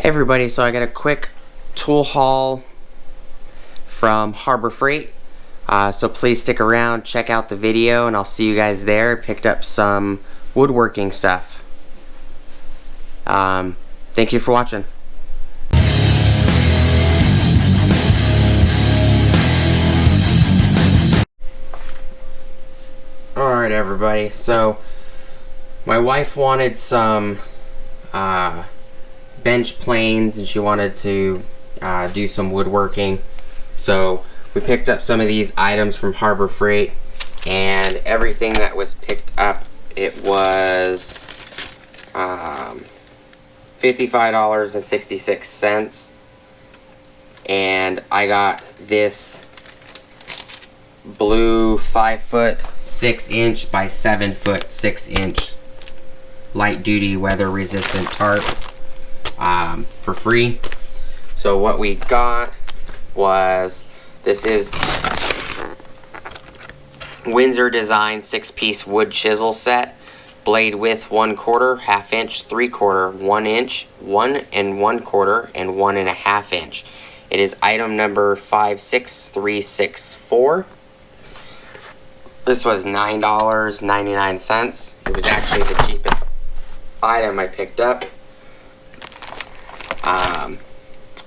Hey everybody, so I got a quick tool haul from Harbor Freight. So please stick around, check out the video, and I'll see you guys there. Picked up some woodworking stuff. Thank you for watching. Alright everybody, so my wife wanted some bench planes and she wanted to do some woodworking, so we picked up some of these items from Harbor Freight, and everything that was picked up, it was $55.66, and I got this blue 5-foot 6-inch by 7-foot 6-inch light duty weather resistant tarp for free. So what we got was, this is Windsor Design 6-piece wood chisel set, blade width 1/4, 1/2 inch, 3/4, 1 inch, 1 1/4, and 1.5 inch. It is item number 56364. This was $9.99. It was actually the cheapest item I picked up.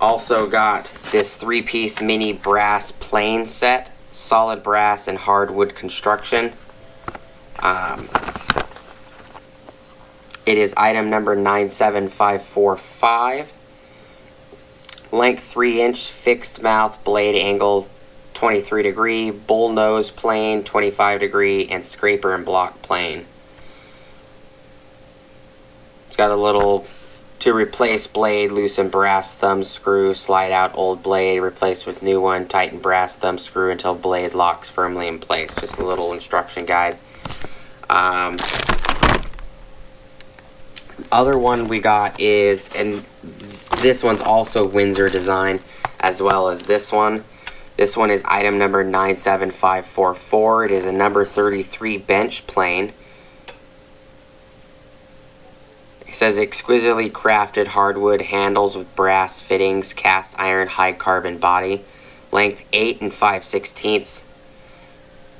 Also got this 3-piece mini brass plane set, solid brass and hardwood construction. It is item number 97545. Length 3-inch, fixed mouth blade angle 23 degree, bull nose plane 25 degree, and scraper and block plane. It's got a little to replace blade, loosen brass thumb screw, slide out old blade, replace with new one, tighten brass thumb screw until blade locks firmly in place. Just a little instruction guide. Other one we got is, and this one's also Windsor Design as well as this one. This one is item number 97544. It is a number 33 bench plane. It says exquisitely crafted hardwood handles with brass fittings, cast iron high carbon body. Length 8 5/16.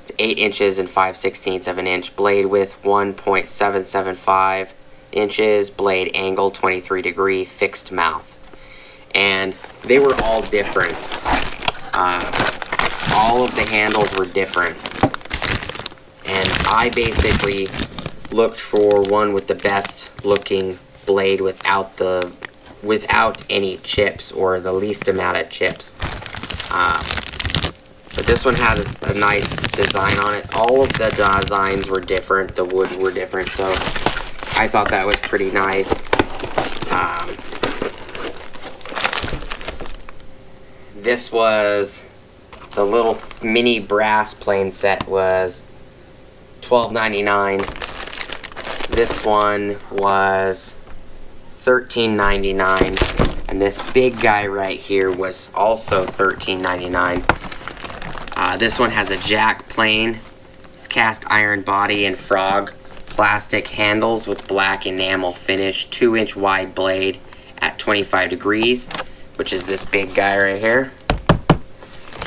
It's 8 inches and 5/16 of an inch. Blade width 1.775 inches. Blade angle 23 degree. Fixed mouth. And they were all different. All of the handles were different. And I basically looked for one with the best looking blade without any chips, or the least amount of chips. But this one has a nice design on it. All of the designs were different, the wood were different, so I thought that was pretty nice. This was the little mini brass plane set, was $12.99. This one was $13.99, and this big guy right here was also $13.99. This one has a jack plane. It's cast iron body and frog plastic handles with black enamel finish, 2-inch wide blade at 25 degrees, which is this big guy right here.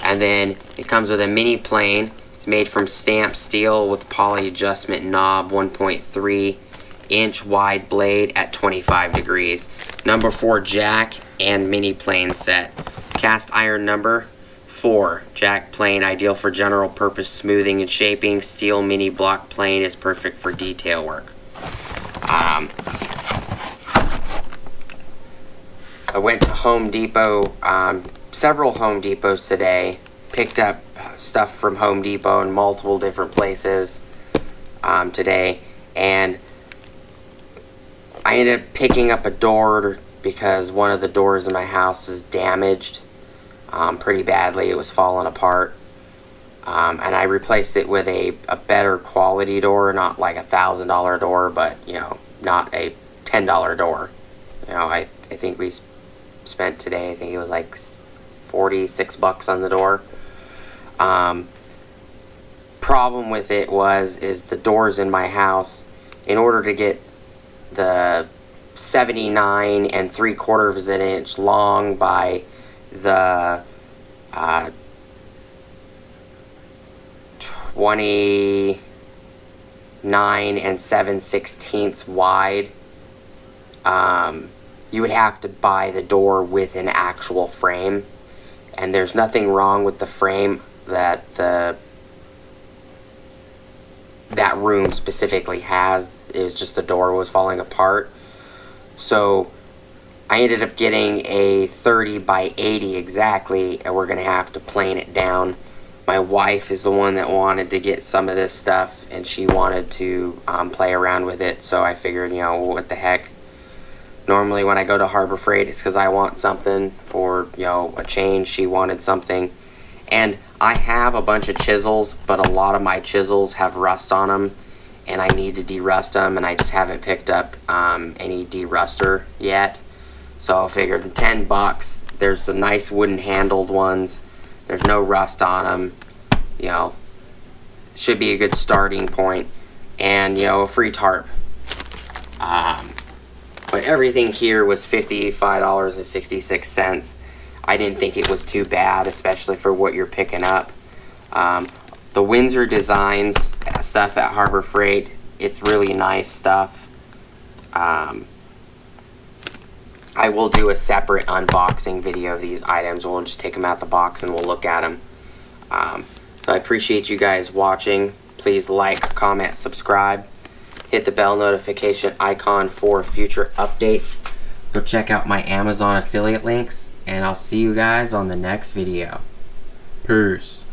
And then it comes with a mini plane. It's made from stamped steel with poly adjustment knob, 1.3-inch wide blade at 25 degrees. Number 4 jack and mini plane set. Cast iron number 4. Jack plane, ideal for general purpose smoothing and shaping. Steel mini block plane is perfect for detail work. I went to Home Depot, several Home Depots today. Picked up stuff from Home Depot in multiple different places today, and I ended up picking up a door because one of the doors in my house is damaged pretty badly. It was falling apart, and I replaced it with a better quality door, not like $1,000 door, but not a $10 door. I think we spent today, I think it was like $46 on the door. Problem with it is the doors in my house, in order to get the 79 3/4 of an inch long by the 29 7/16 wide. You would have to buy the door with an actual frame, and there's nothing wrong with the frame that that room specifically has. It was just the door was falling apart. So I ended up getting a 30 by 80 exactly, and we're gonna have to plane it down. My wife is the one that wanted to get some of this stuff, and she wanted to play around with it, so I figured, you know, what the heck. Normally when I go to Harbor Freight, it's because I want something for, you know, a change. She wanted something. And I have a bunch of chisels, but a lot of my chisels have rust on them, and I need to derust them, and I just haven't picked up any deruster yet. So I figured 10 bucks. There's some nice wooden handled ones. There's no rust on them. You know, should be a good starting point. And, you know, a free tarp. But everything here was $55.66. I didn't think it was too bad, especially for what you're picking up. The Windsor Designs stuff at Harbor Freight, it's really nice stuff. I will do a separate unboxing video of these items. We'll just take them out the box and we'll look at them. So I appreciate you guys watching. Please like, comment, subscribe. Hit the bell notification icon for future updates. Go check out my Amazon affiliate links, and I'll see you guys on the next video. Peace.